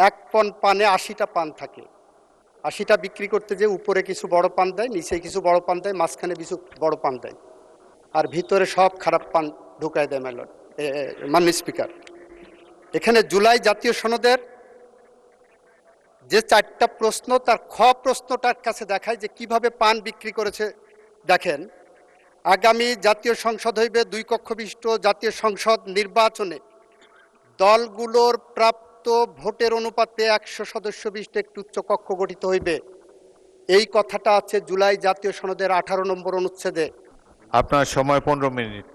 এক পণ পানে ৮০টা পান থাকে। ৮০টা বিক্রি করতে যে উপরে কিছু বড় পান দেয়, নিচে কিছু বড় পান দেয়, মাঝখানে কিছু বড় পান দেয়, আর ভিতরে সব খারাপ পান ঢুকায় দেয় মাননীয় স্পিকার। এখানে জুলাই জাতীয় সনদের যে 4টা প্রশ্ন, তার খ প্রশ্নটার কাছে দেখায় যে কিভাবে পান বিক্রি করেছে। দেখেন, আগামী জাতীয় সংসদ হইবে 2 কক্ষ বিশিষ্ট জাতীয় সংসদ নির্বাচনে দলগুলোর প্রাপ্ত ভোটের অনুপাতে 100 সদস্য বিশিষ্ট একটি উচ্চ কক্ষ গঠিত হইবে। এই কথাটা আছে জুলাই জাতীয় সনদের 18 নম্বর অনুচ্ছেদে। আপনার সময় 15 মিনিট।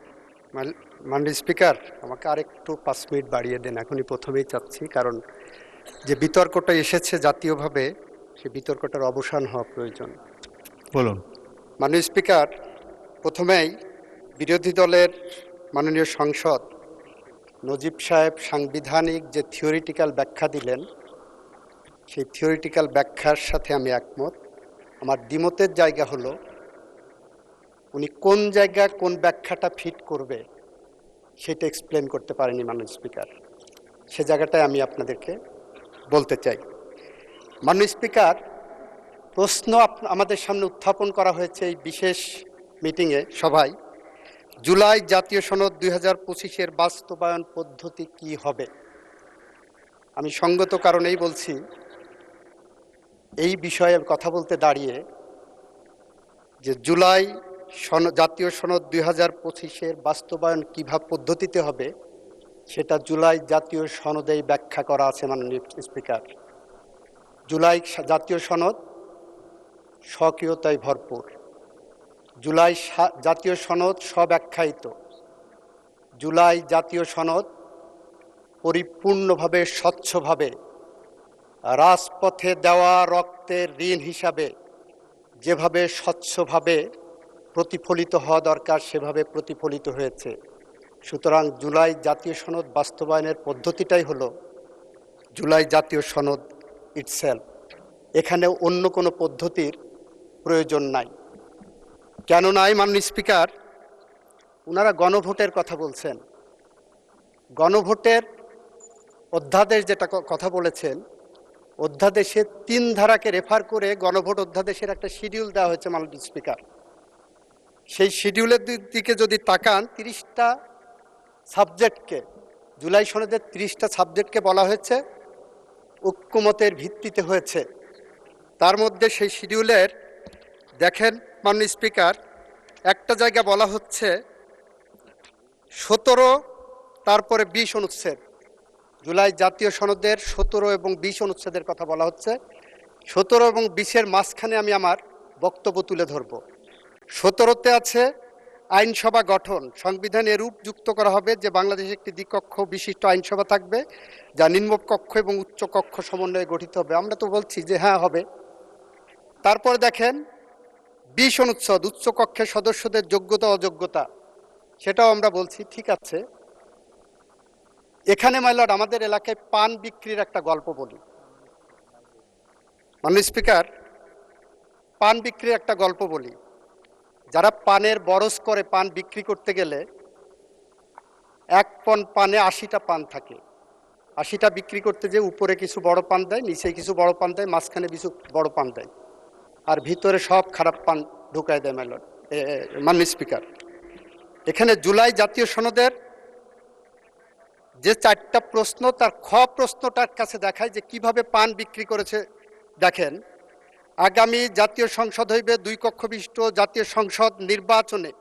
মাননীয় স্পিকার, আমাকে আরেকটু 5 মিনিট বাড়িয়ে দেন, এখনই প্রথমেই চাচ্ছি, কারণ যে বিতর্কটা এসেছে জাতীয়ভাবে, সেই বিতর্কটার অবসান হওয়া প্রয়োজন। বলুন। মাননীয় স্পিকার, প্রথমেই বিরোধী দলের মাননীয় সাংসদ নজিব সাহেব সাংবিধানিক যে থিওরিটিক্যাল ব্যাখ্যা দিলেন, সেই থিওরিটিক্যাল ব্যাখ্যার সাথে আমি একমত। আমার দ্বিমতের জায়গা হলো উনি কোন জায়গা কোন ব্যাখ্যাটা ফিট করবে সেটা এক্সপ্লেন করতে পারেনি মাননীয় স্পিকার। সে জায়গাটায় আমি আপনাদেরকে বলতে চাই। মাননীয় স্পিকার, প্রশ্ন আমাদের সামনে উত্থাপন করা হয়েছে এই বিশেষ মিটিংয়ে, সভায়, জুলাই জাতীয় সনদ 2025-এর বাস্তবায়ন পদ্ধতি কি হবে। আমি সঙ্গত কারণেই বলছি, এই বিষয়ে কথা বলতে দাঁড়িয়ে, যে জুলাই জাতীয় সনদ 2025-এর বাস্তবায়ন কিভাবে পদ্ধতিতে হবে সেটা জুলাই জাতীয় সনদেই ব্যাখ্যা করা আছে মাননীয় স্পিকার। জুলাই জাতীয় সনদ স্বকীয়তায় ভরপুর। জুলাই জাতীয় সনদ স্বব্যাখ্যায়িত। জুলাই জাতীয় সনদ পরিপূর্ণভাবে স্বচ্ছভাবে রাজপথে দেওয়া রক্তের ঋণ হিসাবে যেভাবে স্বচ্ছভাবে প্রতিফলিত হওয়া দরকার সেভাবে প্রতিফলিত হয়েছে। সুতরাং জুলাই জাতীয় সনদ বাস্তবায়নের পদ্ধতিটাই হলো জুলাই জাতীয় সনদ ইটসেলফ। এখানে অন্য কোনো পদ্ধতির প্রয়োজন নাই। কেন নাই মাননীয় স্পিকার? ওনারা গণভোটের কথা বলছেন। গণভোটের অধ্যাদেশ যেটা কথা বলেছেন, অধ্যাদেশে 3 ধারাকে রেফার করে গণভোট অধ্যাদেশের একটা শিডিউল দেওয়া হয়েছে মাননীয় স্পিকার। সেই শিডিউলের দিকে যদি তাকান, 30টা সাবজেক্টকে, জুলাই সনদের 30টা সাবজেক্টকে বলা হয়েছে ঐক্যমতের ভিত্তিতে হয়েছে। তার মধ্যে সেই শিডিউলের দেখেন মাননীয় স্পিকার, একটা জায়গা বলা হচ্ছে 17, তারপরে 20 অনুচ্ছেদ, জুলাই জাতীয় সনদের 17 এবং 20 অনুচ্ছেদের কথা বলা হচ্ছে। 17 এবং 20-এর মাঝখানে আমি আমার বক্তব্য তুলে ধরব। 17তে আছে আইনসভা গঠন। সংবিধানে এরূপ যুক্ত করা হবে যে বাংলাদেশে একটি দ্বিকক্ষ বিশিষ্ট আইনসভা থাকবে, যা নিম্নকক্ষ এবং উচ্চকক্ষ সমন্বয়ে গঠিত হবে। আমরা তো বলছি যে হ্যাঁ হবে। তারপরে দেখেন 20 অনুচ্ছেদ, উচ্চকক্ষের সদস্যদের যোগ্যতা অযোগ্যতা, সেটাও আমরা বলছি ঠিক আছে। এখানে মাইলর্ড, আমাদের এলাকায় পান বিক্রির একটা গল্প বলি। মাননীয় স্পিকার, পান বিক্রির একটা গল্প বলি। যারা পানের বরজ করে পান বিক্রি করতে গেলে, এক পণ পানে ৮০টা পান থাকে। ৮০টা বিক্রি করতে যে উপরে কিছু বড় পান দেয়, নিচে কিছু বড় পান দেয়, মাঝখানে কিছু বড় পান দেয়, আর ভিতরে সব খারাপ পান ঢুকায় দেয় মাননীয় স্পিকার। এখানে জুলাই জাতীয় সনদের যে 4টা প্রশ্ন, তার খ প্রশ্নটার কাছে দেখায় যে কিভাবে পান বিক্রি করেছে। দেখেন, আগামী জাতীয় সংসদ হইবে 2 কক্ষ বিশিষ্ট জাতীয় সংসদ নির্বাচনে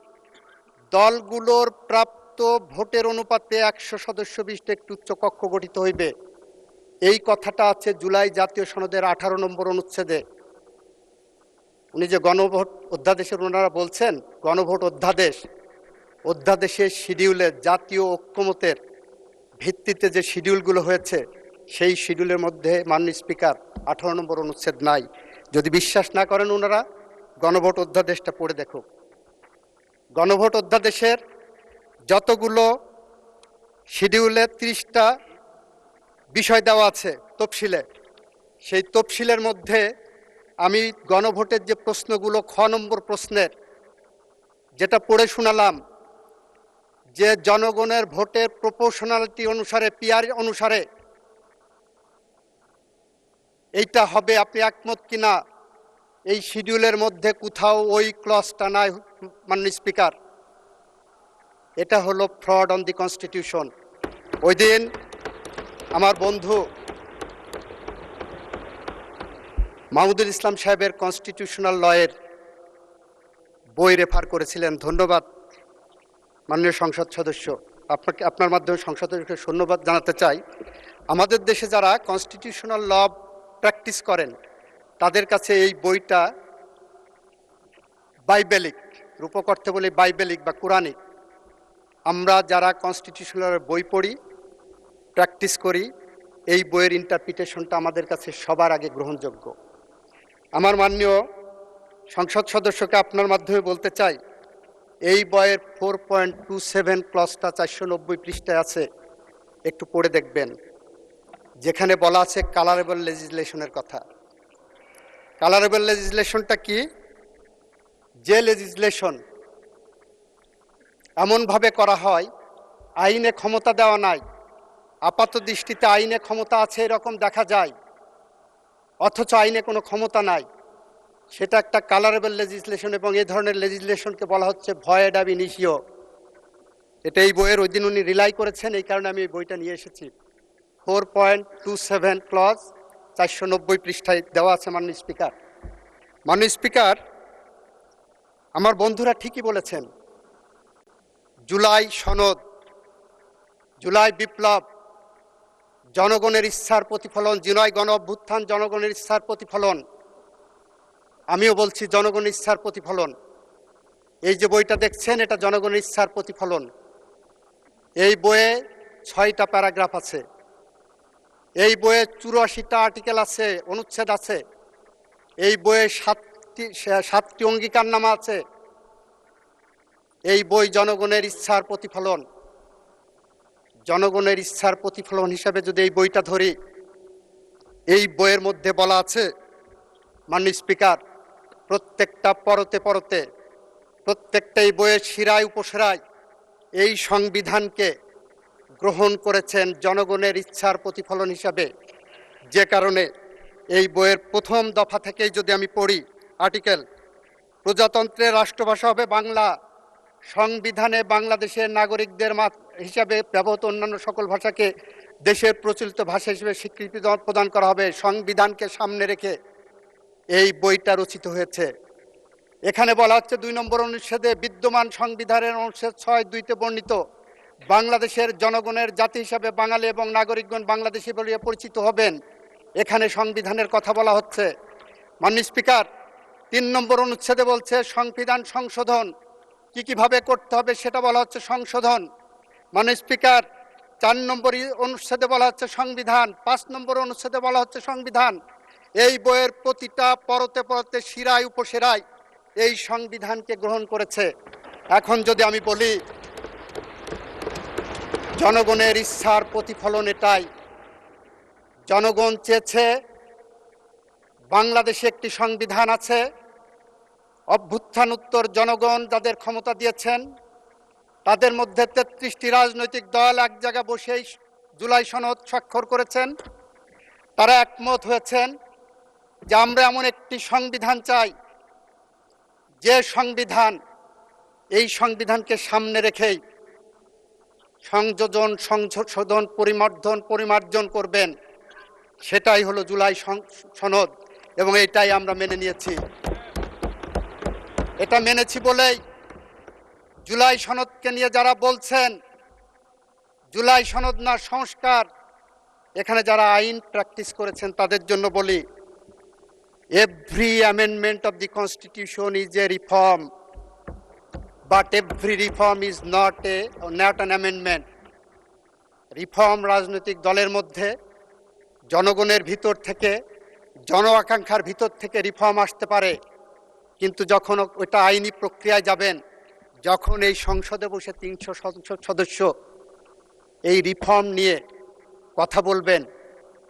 দলগুলোর প্রাপ্ত ভোটের অনুপাতে 100 সদস্য বিশিষ্ট একটি উচ্চ কক্ষ গঠিত হইবে। এই কথাটা আছে জুলাই জাতীয় সনদের 18 নম্বর অনুচ্ছেদে। উনি যে গণভোট অধ্যাদেশের ওনারা বলছেন, গণভোট অধ্যাদেশের শিডিউলে জাতীয় ঐক্যমতের ভিত্তিতে যে শিডিউলগুলো হয়েছে, সেই শিডিউলের মধ্যে মাননীয় স্পিকার 18 নম্বর অনুচ্ছেদ নাই। যদি বিশ্বাস না করেন ওনারা গণভোট অধ্যাদেশটা পড়ে দেখো। গণভোট অধ্যাদেশের যতগুলো শিডিউলে 30টা বিষয় দেওয়া আছে তফসিলে, সেই তফসিলের মধ্যে আমি গণভোটের যে প্রশ্নগুলো, খ নম্বর প্রশ্নের যেটা পড়ে শোনালাম, যে জনগণের ভোটের প্রপোর্শনালিটি অনুসারে, পিআর অনুসারে এইটা হবে, আপনি একমত কিনা? এই শিডিউলের মধ্যে কোথাও ওই ক্লজটা নাই মাননীয় স্পিকার। এটা হলো ফ্রড অন দি কনস্টিটিউশন। ওই দিন আমার বন্ধু মাহমুদুল ইসলাম সাহেবের কনস্টিটিউশনাল লয়ের বই রেফার করেছিলেন। ধন্যবাদ মাননীয় সংসদ সদস্য, আপনার মাধ্যমে সংসদ সদস্যকে ধন্যবাদ জানাতে চাই। আমাদের দেশে যারা কনস্টিটিউশনাল ল প্র্যাকটিস করেন তাদের কাছে এই বইটা বাইবেলিক, রূপক অর্থে বলি বাইবেলিক বা কোরআনিক। আমরা যারা কনস্টিটিউশনাল বই পড়ি, প্র্যাকটিস করি, এই বইয়ের ইন্টারপ্রিটেশনটা আমাদের কাছে সবার আগে গ্রহণযোগ্য। আমার মাননীয় সংসদ সদস্যকে আপনার মাধ্যমে বলতে চাই, এই বইয়ের 4.27 ক্লজটা 490 পৃষ্ঠায় আছে, একটু পড়ে দেখবেন, যেখানে বলা আছে কালারেবল লেজিসলেশনের কথা। কালারেবল লেজিসলেশনটা কি? যে লেজিসলেশন এমনভাবে করা হয় আইনে ক্ষমতা দেওয়া নাই, আপাত দৃষ্টিতে আইনে ক্ষমতা আছে এরকম দেখা যায়, অথচ আইনে কোনো ক্ষমতা নাই, সেটা একটা কালারেবল লেজিসলেশন। এবং এই ধরনের লেজিসলেশনকে বলা হচ্ছে ভয়েড আব ইনিশিও। এটা এই বইয়ের ওই দিন উনি রিলাই করেছেন, এই কারণে আমি এই বইটা নিয়ে এসেছি। 4.27 ক্লজ 490 পৃষ্ঠায় দেওয়া আছে মাননীয় স্পিকার। মাননীয় স্পিকার, আমার বন্ধুরা ঠিকই বলেছেন, জুলাই সনদ, জুলাই বিপ্লব জনগণের ইচ্ছার প্রতিফলন, জুলাই গণ অভ্যুত্থান জনগণের ইচ্ছার প্রতিফলন। আমিও বলছি জনগণের ইচ্ছার প্রতিফলন। এই যে বইটা দেখছেন, এটা জনগণের ইচ্ছার প্রতিফলন। এই বইয়ে 6টা প্যারাগ্রাফ আছে, এই বইয়ে 84টা আর্টিকেল আছে, অনুচ্ছেদ আছে, এই বইয়ে 7টি অঙ্গীকারনামা আছে। এই বই জনগণের ইচ্ছার প্রতিফলন। জনগণের ইচ্ছার প্রতিফলন হিসাবে যদি এই বইটা ধরি, এই বইয়ের মধ্যে বলা আছে মাননীয় স্পিকার, প্রত্যেকটা পরতে পরতে, প্রত্যেকটা এই বইয়ের শিরায় উপশিরায় এই সংবিধানকে গ্রহণ করেছেন জনগণের ইচ্ছার প্রতিফলন হিসাবে। যে কারণে এই বইয়ের প্রথম দফা থেকেই যদি আমি পড়ি, আর্টিকেল, প্রজাতন্ত্রের রাষ্ট্রভাষা হবে বাংলা, সংবিধানে বাংলাদেশের নাগরিকদের হিসাবে ব্যবহৃত অন্যান্য সকল ভাষাকে দেশের প্রচলিত ভাষা হিসেবে স্বীকৃতি প্রদান করা হবে। সংবিধানকে সামনে রেখে এই বইটা রচিত হয়েছে। এখানে বলা হচ্ছে 2 নম্বর অনুচ্ছেদে, বিদ্যমান সংবিধানের অনুচ্ছেদ 6(2)তে বর্ণিত বাংলাদেশের জনগণের জাতি হিসাবে বাঙালি এবং নাগরিকগণ বাংলাদেশি বলে পরিচিত হবেন। এখানে সংবিধানের কথা বলা হচ্ছে। মাননীয় স্পিকার, 3 নম্বর অনুচ্ছেদে বলছে সংবিধান সংশোধন কিভাবে করতে হবে সেটা বলা হচ্ছে সংশোধন। মাননীয় স্পিকার, 4 নম্বর অনুচ্ছেদে বলা হচ্ছে সংবিধান, 5 নম্বর অনুচ্ছেদে বলা হচ্ছে সংবিধান। এই বইয়ের প্রতিটা পরতে পরতে, শিরায় উপশিরায় এই সংবিধানকে গ্রহণ করেছে। এখন যদি আমি বলি জনগণের ইচ্ছার প্রতিফলন এটাই, জনগণ চেয়েছে বাংলাদেশে একটি সংবিধান আছে, অভ্যুত্থান উত্তর জনগণ যাদের ক্ষমতা দিয়েছেন তাদের মধ্যে 33টি রাজনৈতিক দল এক জায়গায় বসেই জুলাই সনদ স্বাক্ষর করেছেন। তারা একমত হয়েছেন যে আমরা এমন একটি সংবিধান চাই, যে সংবিধান, এই সংবিধানকে সামনে রেখেই সংযোজন, সংশোধন, পরিমার্জন করবেন। সেটাই হলো জুলাই সনদ এবং এটাই আমরা মেনে নিয়েছি। এটা মেনেছি বলেই জুলাই সনদকে নিয়ে যারা বলছেন জুলাই সনদ না সংস্কার, এখানে যারা আইন প্র্যাকটিস করেছেন তাদের জন্য বলি, every amendment of the constitution is a reform, but every reform is not an amendment. Reform রাজনৈতিক দলের মধ্যে জনগণের ভিতর থেকে, জন আকাঙ্ক্ষার ভিতর থেকে রিফর্ম আসতে পারে, কিন্তু যখন ওটা আইনি প্রক্রিয়ায় যাবেন, যখন এই সংসদে বসে 300 সংসদ সদস্য এই রিফর্ম নিয়ে কথা বলবেন,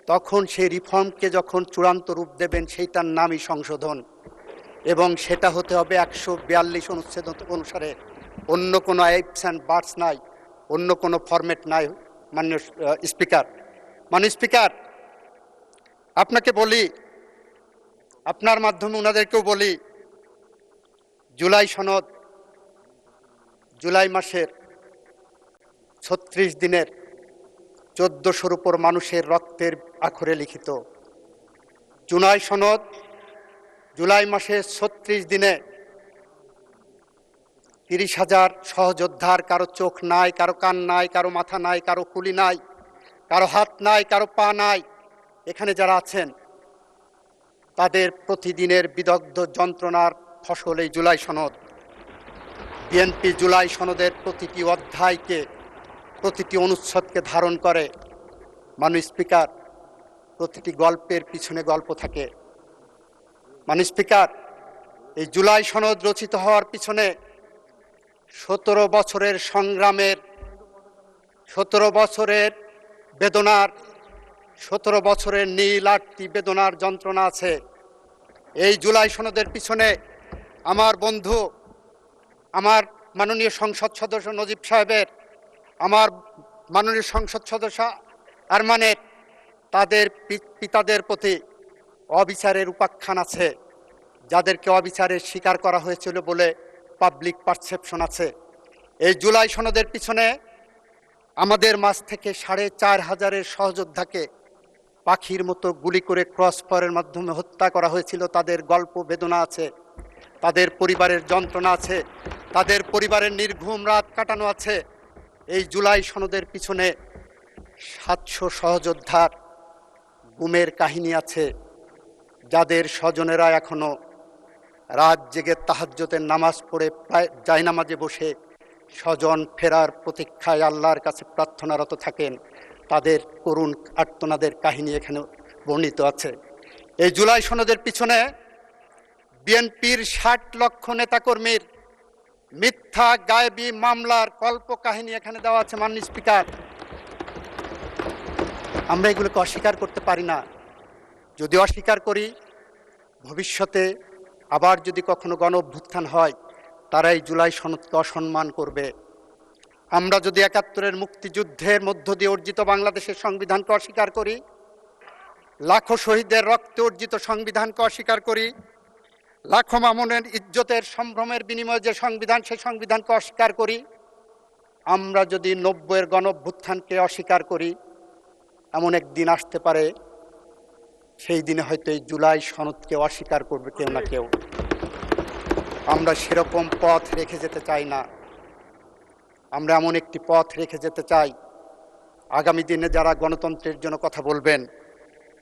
তখন সেই রিফর্মকে যখন চূড়ান্ত রূপ দেবেন, সেইটার নামই সংশোধন। এবং সেটা হতে হবে 142 অনুচ্ছেদ অনুসারে। অন্য কোনো আইপস অ্যান্ড বার্ডস নাই, অন্য কোনো ফরম্যাট নাই। মাননীয় স্পিকার, আপনাকে বলি, আপনার মাধ্যমে ওনাদেরকেও বলি, জুলাই সনদ জুলাই মাসের 36 দিনের 1400-র উপর মানুষের রক্তের আখরে লিখিত। জুলাই সনদ জুলাই মাসের 36 দিনে 30,000 সহযোদ্ধার কারো চোখ নাই, কারো কান নাই, কারো মাথা নাই, কারো কুলি নাই, কারো হাত নাই, কারো পা নাই, এখানে যারা আছেন তাদের প্রতিদিনের বিদগ্ধ যন্ত্রণার ফসল এই জুলাই সনদ। বিএনপি জুলাই সনদের প্রতিটি অধ্যায়কে, প্রতিটি অনুচ্ছেদকে ধারণ করে। মাননীয় স্পিকার, প্রতিটি গল্পের পিছনে গল্প থাকে। মাননীয় স্পিকার, এই জুলাই সনদ রচিত হওয়ার পিছনে 17 বছরের সংগ্রামের, 17 বছরের বেদনার, 17 বছরের নীল আটটি বেদনার যন্ত্রণা আছে। এই জুলাই সনদের পিছনে আমার বন্ধু, আমার মাননীয় সংসদ সদস্য নজিব সাহেবের, আমার মাননীয় সংসদ সদস্য আরমানের, তাদের পিতাদের প্রতি অবিচারের উপাখ্যান আছে, যাদেরকে অবিচারের শিকার করা হয়েছিল বলে পাবলিক পারসেপশন আছে। এই জুলাই সনদের পিছনে আমাদের মাঝ থেকে 4,500 সহযোদ্ধাকে পাখির মতো গুলি করে ক্রস ফায়ারের মাধ্যমে হত্যা করা হয়েছিল। তাদের গল্প বেদনা আছে, তাদের পরিবারের যন্ত্রণা আছে, তাদের পরিবারের নির্ঘুম রাত কাটানো আছে। এই জুলাই সনদের পিছনে 700 সহযোদ্ধার গুমের কাহিনী আছে, যাদের স্বজনেরা এখনো রাত জেগে তাহাজ্জুদের নামাজ পড়ে জায়নামাজে বসে স্বজন ফেরার প্রতীক্ষায় আল্লাহর কাছে প্রার্থনারত থাকেন। তাদের করুণ আর্তনাদের কাহিনী এখানে বর্ণিত আছে। এই জুলাই সনদের পিছনে বিএনপির 60 লক্ষ নেতাকর্মীর মিথ্যা গায়েবী মামলার কল্প কাহিনী এখানে দেওয়া আছে। মাননীয় স্পিকার, আমরা এগুলোকে অস্বীকার করতে পারি না। যদি অস্বীকার করি, ভবিষ্যতে আবার যদি কখনো গণ অভ্যুত্থান হয়, তারা এই জুলাই সনদকে অসম্মান করবে। আমরা যদি 71-এর মুক্তিযুদ্ধের মধ্য দিয়ে অর্জিত বাংলাদেশের সংবিধানকে অস্বীকার করি, লাখো শহীদদের রক্তে অর্জিত সংবিধানকে অস্বীকার করি, লাখো মামুনের ইজ্জতের সম্ভ্রমের বিনিময়ে যে সংবিধান, সেই সংবিধানকে অস্বীকার করি, আমরা যদি 90-এর গণ অভ্যুত্থানকে অস্বীকার করি, এমন একদিন আসতে পারে সেই দিনে হয়তো এই জুলাই সনদকে অস্বীকার করবে কেউ না কেউ। আমরা সেরকম পথ রেখে যেতে চাই না। আমরা এমন একটি পথ রেখে যেতে চাই, আগামী দিনে যারা গণতন্ত্রের জন্য কথা বলবেন,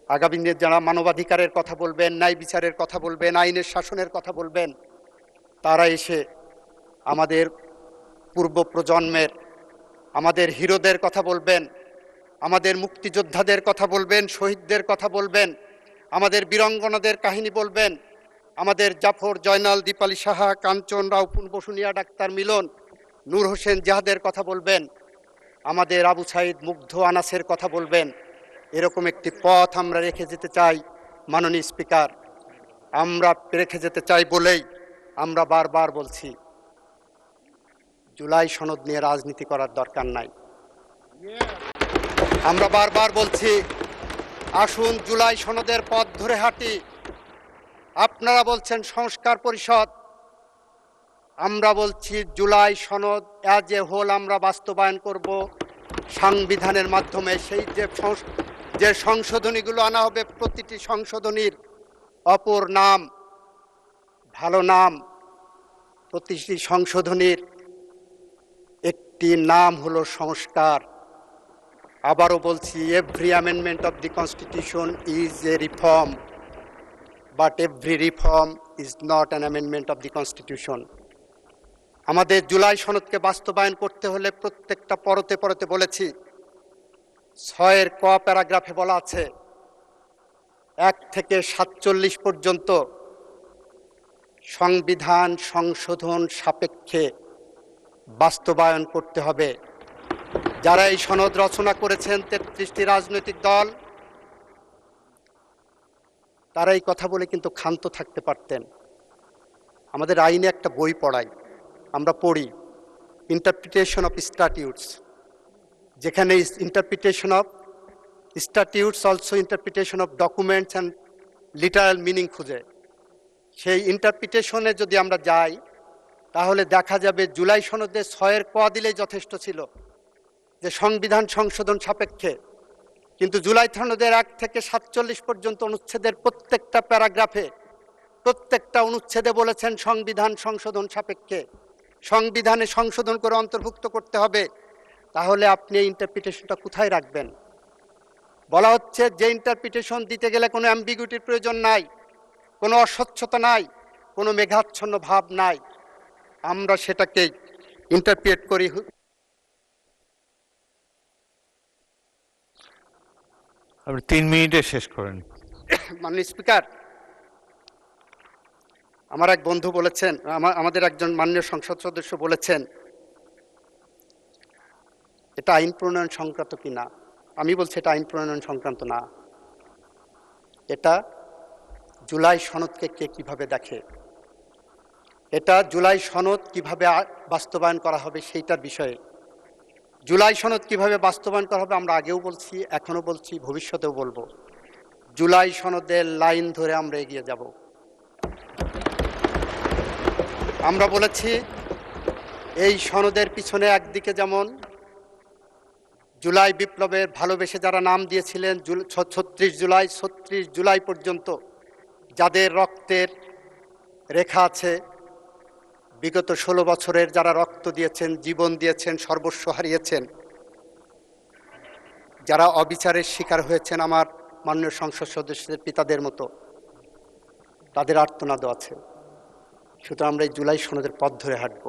আগামী দিনে যারা মানবাধিকারের কথা বলবেন, ন্যায় বিচারের কথা বলবেন, আইনের শাসনের কথা বলবেন, তারা এসে আমাদের পূর্ব প্রজন্মের, আমাদের হিরোদের কথা বলবেন, আমাদের মুক্তিযোদ্ধাদের কথা বলবেন, শহীদদের কথা বলবেন, আমাদের বীরাঙ্গনাদের কাহিনী বলবেন, আমাদের জাফর, জয়নাল, দীপালি সাহা, কাঞ্চন, রাউফুন, বসুনিয়া, ডাক্তার মিলন, নূর হোসেন জিহাদের কথা বলবেন, আমাদের আবু সাইদ, মুগ্ধ, আনাসের কথা বলবেন। এরকম একটি পথ আমরা রেখে যেতে চাই। মাননীয় স্পিকার, আমরা রেখে যেতে চাই বলেই আমরা বারবার বলছি, জুলাই সনদ নিয়ে রাজনীতি করার দরকার নাই। আমরা বারবার বলছি, আসুন জুলাই সনদের পথ ধরে হাঁটি। আপনারা বলছেন সংস্কার পরিষদ, আমরা বলছি জুলাই সনদ অ্যাজ এ হোল আমরা বাস্তবায়ন করব সংবিধানের মাধ্যমে। সেই যে সংশোধনীগুলো আনা হবে, প্রতিটি সংশোধনীর অপর নাম, ভালো নাম, প্রতিটি সংশোধনীর একটি নাম হলো সংস্কার। আবারও বলছি, every amendment of the constitution is a reform, but every reform is not an amendment of the constitution. আমাদের জুলাই সনদকে বাস্তবায়ন করতে হলে প্রত্যেকটা পরতে পরতে বলেছি, 6-এর ক প্যারাগ্রাফে বলা আছে 1 থেকে 47 পর্যন্ত সংবিধান সংশোধন সাপেক্ষে বাস্তবায়ন করতে হবে। যারা এই সনদ রচনা করেছেন 33টি রাজনৈতিক দল, তারা এই কথা বলে কিন্তু ক্ষান্ত থাকতে পারতেন। আমাদের আইনে একটা বই পড়াই, আমরা পড়ি ইন্টারপ্রিটেশন অফ স্ট্যাটিউটস, যেখানে interpretation of statutes also interpretation of documents and literal meaning খুঁজে। সেই ইন্টারপ্রিটেশনে যদি আমরা যাই তাহলে দেখা যাবে জুলাই সনদে ৬-এর ক দিলেই যথেষ্ট ছিল যে সংবিধান সংশোধন সাপেক্ষে, কিন্তু জুলাই সনদের ১ থেকে ৪৭ পর্যন্ত অনুচ্ছেদের প্রত্যেকটা প্যারাগ্রাফে প্রত্যেকটা অনুচ্ছেদে বলেছেন সংবিধান সংশোধন সাপেক্ষে, সংবিধানে সংশোধন করে অন্তর্ভুক্ত করতে হবে। তাহলে আপনি এই ইন্টারপ্রিটেশনটা কোথায় রাখবেন? বলা হচ্ছে যে ইন্টারপ্রিটেশন দিতে গেলে কোনো অ্যাম্বিগুইটির প্রয়োজন নাই, কোনো অস্বচ্ছতা নাই, কোনো মেঘাচ্ছন্ন ভাব নাই। আমরা সেটাকে ইন্টারপ্রিট করি। আপনি 3 মিনিটে শেষ করেন। মাননীয় স্পিকার, আমার এক বন্ধু বলেছেন, আমাদের একজন মাননীয় সংসদ সদস্য বলেছেন এটা আইন প্রণয়ন সংক্রান্ত কি না। আমি বলছি এটা আইন প্রণয়ন সংক্রান্ত না, এটা জুলাই সনদকে কে কিভাবে দেখে, এটা জুলাই সনদ কিভাবে বাস্তবায়ন করা হবে সেইটার বিষয়ে। জুলাই সনদ কিভাবে বাস্তবায়ন করা হবে আমরা আগেও বলছি, এখনো বলছি, ভবিষ্যতেও বলবো। জুলাই সনদের লাইন ধরে আমরা এগিয়ে যাব। আমরা বলেছি এই সনদের পিছনে একদিকে যেমন জুলাই বিপ্লবের ভালোবেসে যারা নাম দিয়েছিলেন 36 জুলাই পর্যন্ত যাদের রক্তের রেখা আছে, বিগত 16 বছরের যারা রক্ত দিয়েছেন, জীবন দিয়েছেন, সর্বস্ব হারিয়েছেন, যারা অবিচারের শিকার হয়েছেন আমার মাননীয় সংসদ সদস্যদের পিতাদের মতো, তাদের আর্তনাদ আছে। সুতরাং আমরা এই জুলাই সনদের পথ ধরে হাঁটব।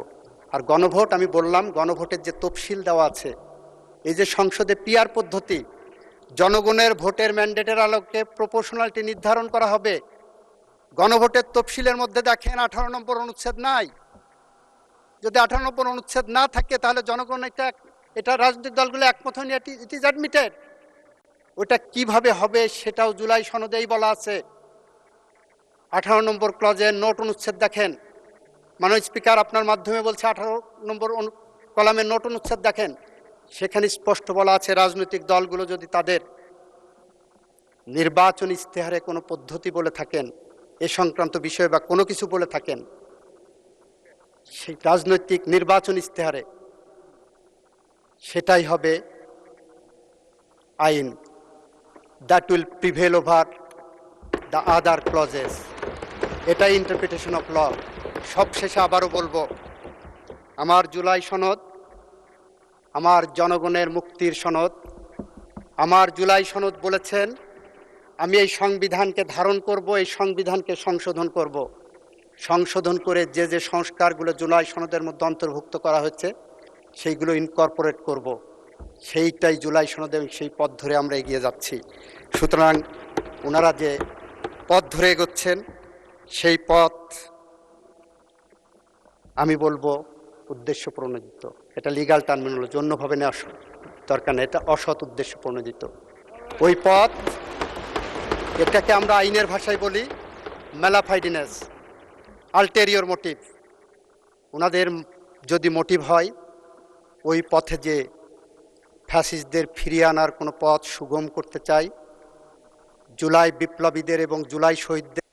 আর গণভোট, আমি বললাম গণভোটের যে তফসিল দেওয়া আছে, এই যে সংসদে পিআর পদ্ধতি, জনগণের ভোটের ম্যান্ডেটের আলোকে প্রপোর্শনালিটি নির্ধারণ করা হবে। গণভোটের তফসিলের মধ্যে দেখেন 18 নম্বর অনুচ্ছেদ নাই। যদি 18 নম্বর অনুচ্ছেদ না থাকে তাহলে জনগণ এটা রাজনৈতিক দলগুলো একমত হয়নি, ইট ইজ অ্যাডমিটেড। ওটা কিভাবে হবে সেটাও জুলাই সনদেই বলা আছে। 18 নম্বর ক্লজের নোট অনুচ্ছেদ দেখেন। মাননীয় স্পিকার, আপনার মাধ্যমে বলছে 18 নম্বর কলামের নোট অনুচ্ছেদ দেখেন, সেখানে স্পষ্ট বলা আছে রাজনৈতিক দলগুলো যদি তাদের নির্বাচন ইশতেহারে কোনো পদ্ধতি বলে থাকেন, এ সংক্রান্ত বিষয় বা কোনো কিছু বলে থাকেন, সেই রাজনৈতিক নির্বাচন ইশতেহারে সেটাই হবে আইন। That will prevail over the other clauses. এটাই ইন্টারপ্রিটেশন অফ ল। সবশেষে আবারও বলবো, আমার জুলাই সনদ আমার জনগণের মুক্তির সনদ। আমার জুলাই সনদ বলেছেন আমি এই সংবিধানকে ধারণ করব, এই সংবিধানকে সংশোধন করব, সংশোধন করে যে যে সংস্কারগুলো জুলাই সনদের মধ্যে অন্তর্ভুক্ত করা হয়েছে সেইগুলো ইনকর্পোরেট করব। সেইটাই জুলাই সনদে, সেই পথ ধরে আমরা এগিয়ে যাচ্ছি। সুতরাং ওনারা যে পথ ধরে এগোচ্ছেন সেই পথ আমি বলবো উদ্দেশ্য প্রণোদিত। এটা লিগাল টার্মিনোলজি, অন্যভাবে নেওয়া দরকার নেই, এটা অসৎ উদ্দেশ্য প্রণোদিত ওই পথ। এটাকে আমরা আইনের ভাষায় বলি ম্যালাফাইডিনেস, আলটেরিয়র মোটিভ। ওনাদের যদি মোটিভ হয় ওই পথে যে ফ্যাসিস্টদের ফিরিয়ে আনার কোনো পথ সুগম করতে চাই, জুলাই বিপ্লবীদের এবং জুলাই শহীদদের